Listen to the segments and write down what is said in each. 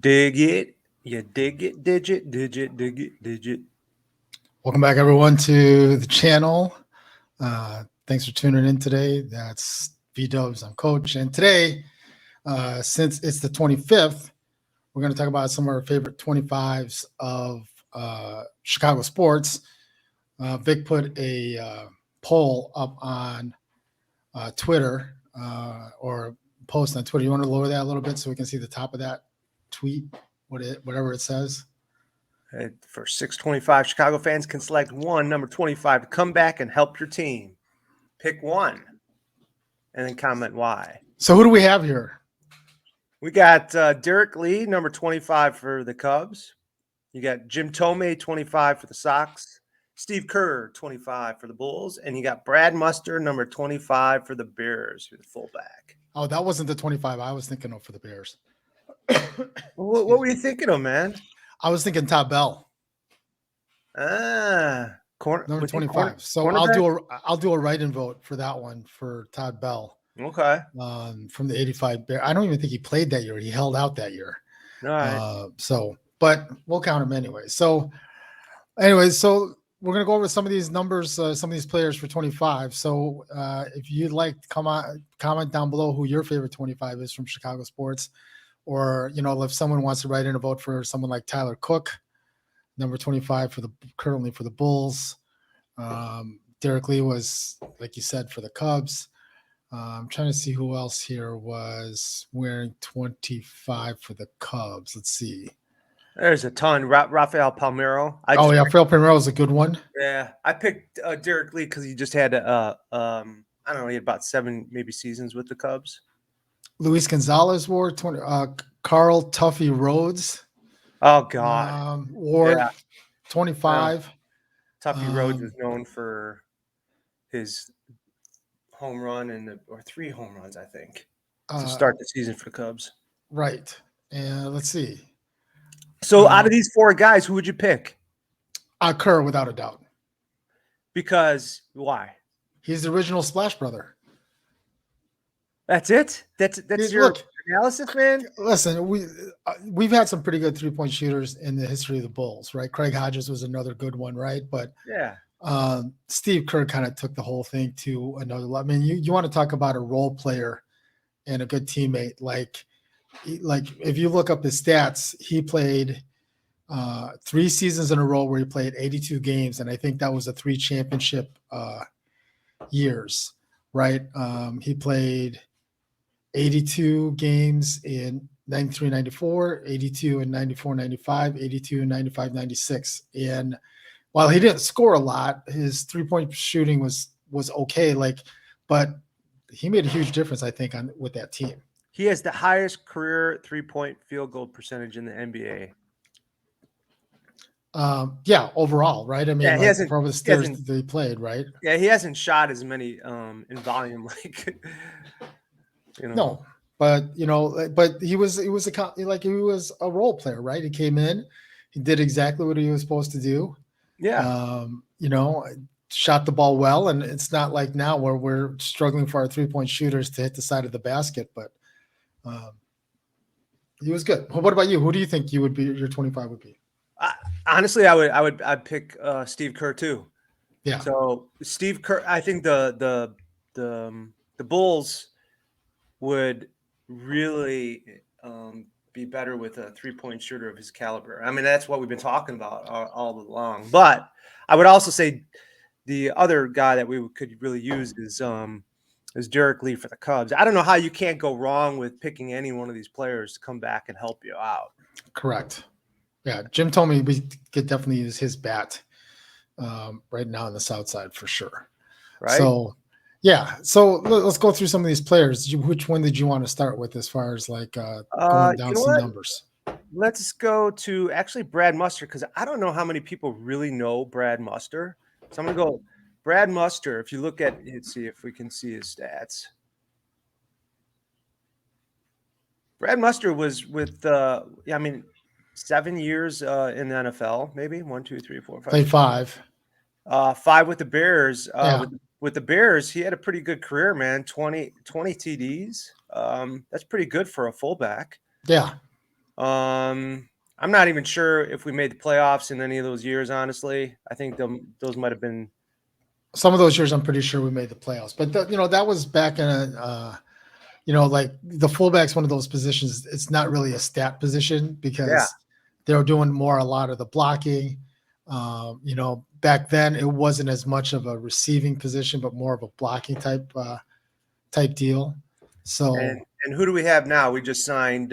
Dig it. You dig it, digit, dig it, digit. Welcome back, everyone, to the channel. Thanks for tuning in today. That's V-Dubs. I'm Coach. And today, since it's the 25th, we're going to talk about some of our favorite 25s of Chicago sports. Vic put a poll up on Twitter or post on Twitter. You want to lower that a little bit so we can see the top of that tweet, whatever it says? For 625, Chicago fans can select one, number 25, to come back and help your team. Pick one and then comment why. So who do we have here? We got Derrick Lee, number 25 for the Cubs. You got Jim Thome, 25 for the Sox. Steve Kerr, 25 for the Bulls. And you got Brad Muster, number 25 for the Bears, for the fullback. Oh, that wasn't the 25 I was thinking of for the Bears. What were you thinking of, man? I was thinking Todd Bell. Number 25. So I'll do a write-in vote for that one for Todd Bell. Okay. From the 85 Bear. I don't even think he played that year. He held out that year. All right. But we'll count him anyway. So we're gonna go over some of these numbers, some of these players for 25. So if you'd like to comment down below who your favorite 25 is from Chicago sports, or if someone wants to write in a vote for someone like Tyler Cook, number 25 currently for the Bulls. Derrick Lee was, like you said, for the Cubs. I'm trying to see who else here was wearing 25 for the Cubs. Let's see. There's a ton. Rafael Palmeiro. Rafael Palmeiro is a good one. Yeah, I picked Derrick Lee because he just had I don't know, he had about 7 maybe seasons with the Cubs. Luis Gonzalez wore 20. Carl Tuffy Rhodes. Oh God, wore 25. Tuffy Rhodes is known for his home run or 3 home runs, I think, to start the season for the Cubs. Right. And let's see. So out of these 4 guys, who would you pick? Kerr, without a doubt. Because why? He's the original Splash Brother. That's it? That's your analysis, man? Listen, we've had some pretty good 3-point shooters in the history of the Bulls, right? Craig Hodges was another good one, right? But yeah, Steve Kerr kind of took the whole thing to another level. I mean, you want to talk about a role player and a good teammate. Like if you look up his stats, he played 3 seasons in a row where he played 82 games, and I think that was the 3 championship years, right? He played 82 games in 93-94, 82 in 94-95, 82 in 95-96. And while he didn't score a lot, his 3-point shooting was okay. But he made a huge difference, I think, with that team. He has the highest career 3-point field goal percentage in the NBA. Overall, right? I mean, from the stairs they played, right? Yeah, he hasn't shot as many in volume, No, but he was a role player, right? He came in, he did exactly what he was supposed to do. Yeah. Shot the ball well, and it's not like now where we're struggling for our 3-point shooters to hit the side of the basket, but he was good. What about you? Who do you think your 25 would be? Honestly, I'd pick Steve Kerr too. Yeah. So Steve Kerr, I think the Bulls would really be better with a 3-point shooter of his caliber. I mean, that's what we've been talking about all along. But I would also say the other guy that we could really use is Derrick Lee for the Cubs. I don't know how you can't go wrong with picking any one of these players to come back and help you out. Correct. Yeah, Jim told me we could definitely use his bat right now on the south side for sure. Right. So, yeah. So let's go through some of these players. Which one did you want to start with as far as going down some numbers? Let's go to actually Brad Muster, because I don't know how many people really know Brad Muster. So I'm going to go Brad Muster. If you look at, let's see if we can see his stats. Brad Muster was with, 7 years in the NFL, maybe 1, 2, 3, 4, 5. Played 5. 5 with the Bears. Yeah. With the Bears, he had a pretty good career, man. 20 TDs. That's pretty good for a fullback. Yeah. I'm not even sure if we made the playoffs in any of those years. Honestly, I think those might have been. Some of those years, I'm pretty sure we made the playoffs, but that was back in like the fullback's one of those positions. It's not really a stat position Yeah, because they were doing a lot of the blocking. Back then it wasn't as much of a receiving position, but more of a blocking type deal. and So and who do we have now? We just signed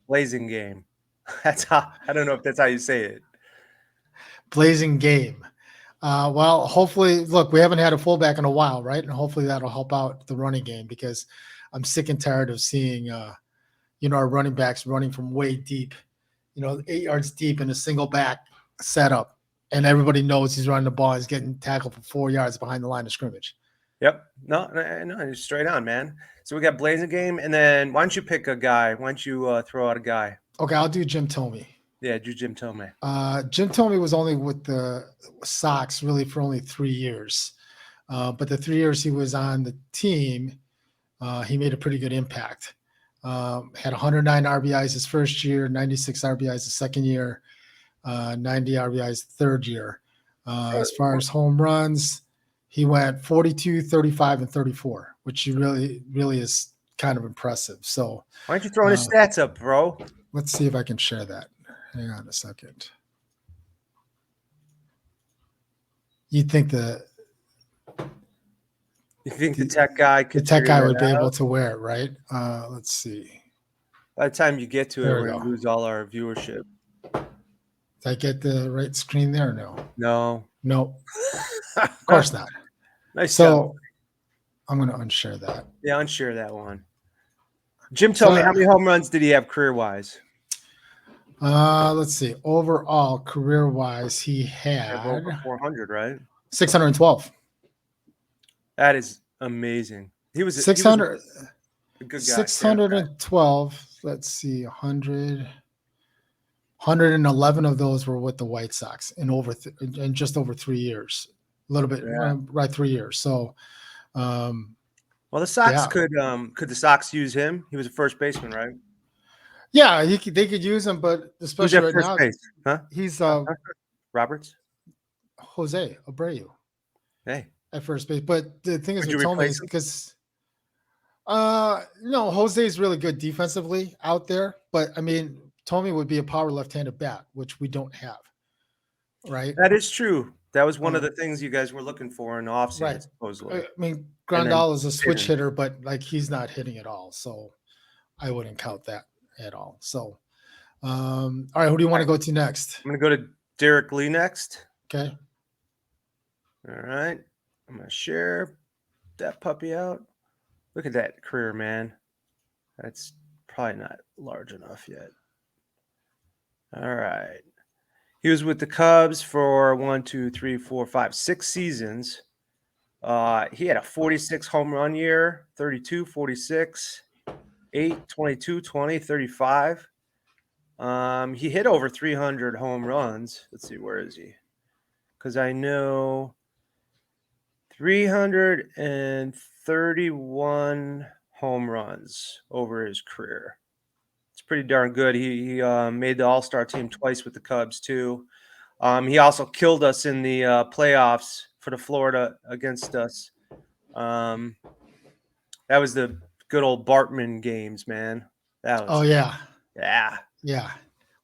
Blazing Game. That's how. I don't know if that's how you say it. blazing game. Well, hopefully, look, we haven't had a fullback in a while, right? And hopefully that'll help out the running game because I'm sick and tired of seeing, our running backs running from way deep, 8 yards deep in a single back setup. And everybody knows he's running the ball. He's getting tackled for 4 yards behind the line of scrimmage. Yep. No, you're straight on, man. So we got Blazing Game, and then why don't you pick a guy? Why don't you throw out a guy? Okay, I'll do Jim Tomey. Yeah, do Jim Tomey. Jim Tomey was only with the Sox really for only 3 years. But the 3 years he was on the team, he made a pretty good impact. Had 109 RBIs his first year, 96 RBIs his second year, 90 RBIs third year. As far as home runs, he went 42, 35, and 34, which really, really is kind of impressive. So why don't you throw his stats up, bro? Let's see if I can share that. Hang on a second. You think the tech guy would be able to wear it, right? Let's see. By the time you get to There it, we we're go. gonna lose all our viewership. Did I get the right screen there? Or no. No. Of course not. Nice So job. I'm going to unshare that. Yeah, unshare that one. Jim told me how many home runs did he have career-wise? Let's see. Overall, career-wise, he had over 400, right? 612. That is amazing. He was 600. A good guy. 612. Let's see. 111 of those were with the White Sox in just over 3 years. A little bit, right? 3 years. So, well, the Sox could the Sox use him? He was a first baseman, right? Yeah, they could use him, but especially right first now, base? Huh? He's Roberts, Jose Abreu. Hey, at first base. But the thing is with Tomey is because Jose is really good defensively out there, but I mean Tomey would be a power left-handed bat, which we don't have. Right. That is true. That was one of the things you guys were looking for in the offseason, right. Supposedly. I mean, Grandal is a switch hitter, but like he's not hitting at all. So I wouldn't count that at all. So all right, who do you want to go to next? I'm gonna go to Derrick Lee next. Okay. All right. I'm gonna share that puppy out. Look at that career, man. That's probably not large enough yet. All right. He was with the Cubs for 6 seasons. He had a 46 home run year, 32, 46, 8, 22, 20, 35. He hit over 300 home runs. Let's see, where is he? Because I know 331 home runs over his career. It's pretty darn good. He made the All-Star team twice with the Cubs too. He also killed us in the playoffs for the Florida against us. That was the good old Bartman games, man. That was. Oh yeah. Yeah.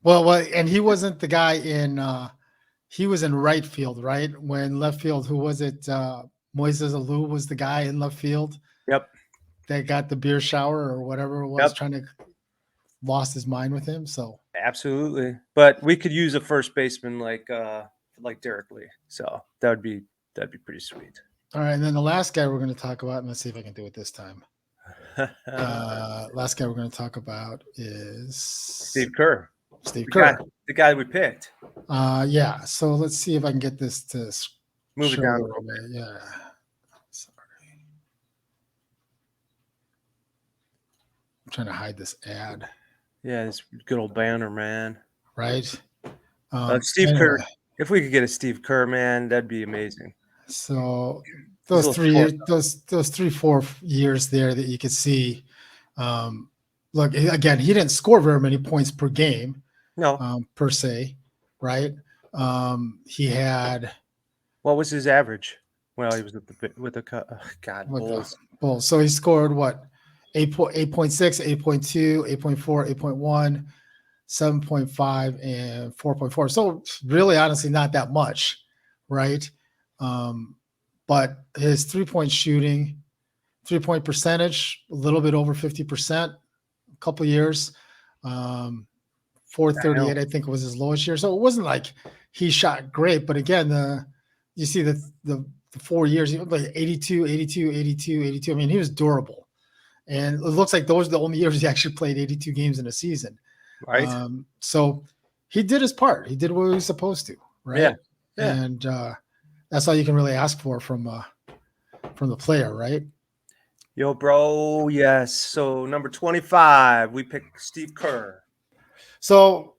Well, and he wasn't the guy in. He was in right field, right? When left field, who was it? Moises Alou was the guy in left field. Yep. That got the beer shower or whatever it was, trying to lost his mind with him. So absolutely, but we could use a first baseman like Derrick Lee. So that'd be pretty sweet. All right, and then the last guy we're going to talk about, and let's see if I can do it this time. Last guy we're going to talk about is Steve Kerr. Kerr, the guy we picked. Yeah. So let's see if I can get this to move it down a little bit. Yeah. Sorry. I'm trying to hide this ad. Yeah, this good old banner, man. Right. Steve Kerr. If we could get a Steve Kerr, man, that'd be amazing. So those 3-4 years there that you could see, look, again, he didn't score very many points per game, No. per se, right? He had What was his average? Well, he was with the God with the Bulls. Bulls. So he scored what? 8.6, 8.2, 8.4, 8.1, 7.5, and 4.4. So really, honestly, not that much, right? But his 3-point shooting, 3-point percentage, a little bit over 50%, a couple years. 438, I think was his lowest year. So it wasn't like he shot great, but again, you see the 4 years, he was like 82, 82, 82, 82. I mean, he was durable. And it looks like those are the only years he actually played 82 games in a season. Right. So he did his part. He did what he was supposed to, right? Yeah. And that's all you can really ask for from the player, right? Yo, bro. Yes. So number 25, we picked Steve Kerr. So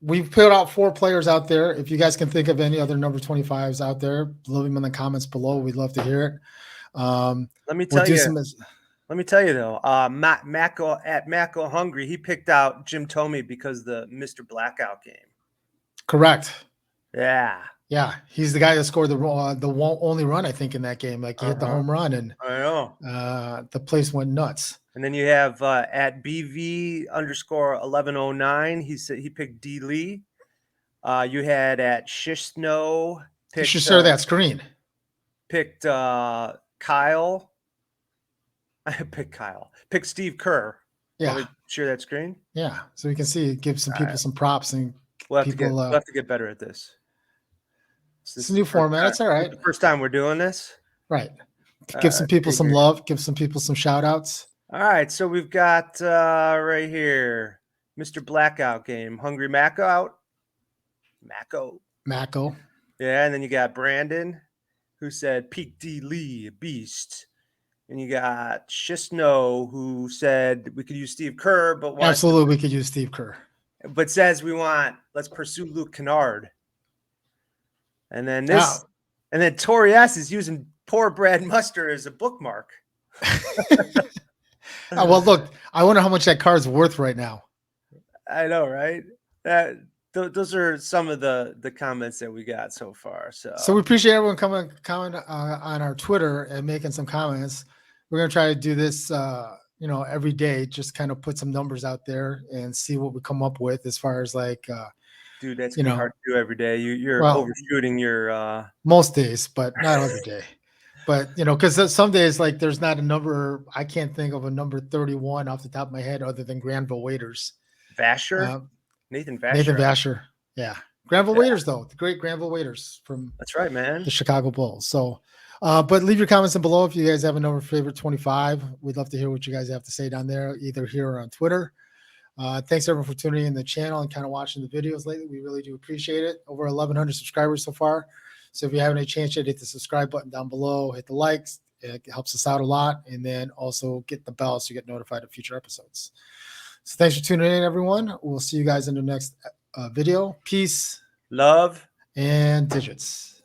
we've put out 4 players out there. If you guys can think of any other number 25s out there, leave them in the comments below. We'd love to hear it. Let me tell you though, Mako at Mako Hungry, he picked out Jim Tomey because the Mr. Blackout game. Correct. Yeah. Yeah, he's the guy that scored the only run, I think, in that game. Like he hit the home run, and I know the place went nuts. And then you have at BV_1109. He picked D Lee. You had at Shishno. You should share that screen. Picked Kyle. I picked Kyle. Picked Steve Kerr. Yeah. Want me to share that screen? Yeah, so we can see. Give some people some props, and we'll have to get better at this. It's a new format. It's all right. It's the first time we're doing this. Right. Give some people some love. Give some people some shout outs. All right. So we've got right here, Mr. Blackout game. Hungry Mako out. Mako. Yeah. And then you got Brandon, who said Pete D. Lee, beast. And you got Shisno, who said we could use Steve Kerr, but absolutely we could use Steve Kerr. But says let's pursue Luke Kennard. And then and then Tori S is using poor Brad Muster as a bookmark. Well, look, I wonder how much that card's worth right now. I know, right? Those are some of the comments that we got so far. So we appreciate everyone coming on our Twitter and making some comments. We're gonna try to do this, every day. Just kind of put some numbers out there and see what we come up with as far as like. Dude, that's gonna be hard to do every day. You're overshooting your most days, but not every day. But because some days like there's not a number. I can't think of a number 31 off the top of my head other than Granville Waiters. Vasher, Nathan Vasher. Nathan Vasher, yeah. Granville Waiters though, the great Granville Waiters from. That's right, man. The Chicago Bulls. So, but leave your comments in below if you guys have another favorite 25. We'd love to hear what you guys have to say down there, either here or on Twitter. Thanks everyone for tuning in the channel and kind of watching the videos lately. We really do appreciate it. Over 1,100 subscribers so far. So if you haven't had a chance yet, hit the subscribe button down below, hit the likes. It helps us out a lot. And then also get the bell so you get notified of future episodes. So thanks for tuning in, everyone. We'll see you guys in the next video. Peace, love, and digits.